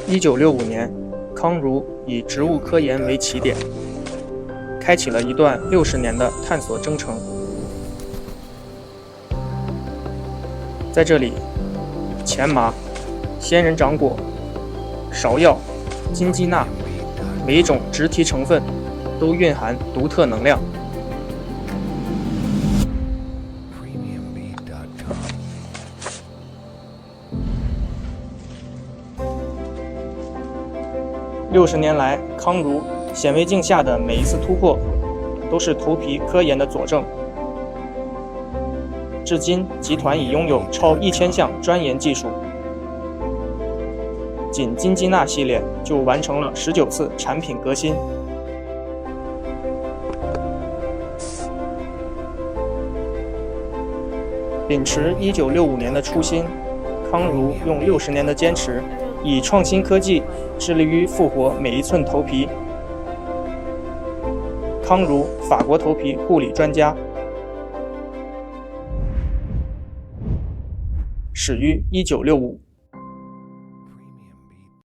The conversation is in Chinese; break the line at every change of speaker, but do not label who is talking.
1965年，康儒以植物科研为起点，开启了一段60年的探索征程。在这里，前麻、仙人掌果、芍药、金鸡纳每一种植提成分都蕴含独特能量。60年来，康儒显微镜下的每一次突破，都是头皮科研的佐证。至今，集团已拥有超1000项专研技术，仅金鸡纳系列就完成了19次产品革新。秉持1965年的初心，康儒用60年的坚持，以创新科技致力于复活每一寸头皮。康儒，法国头皮护理专家，始于1965。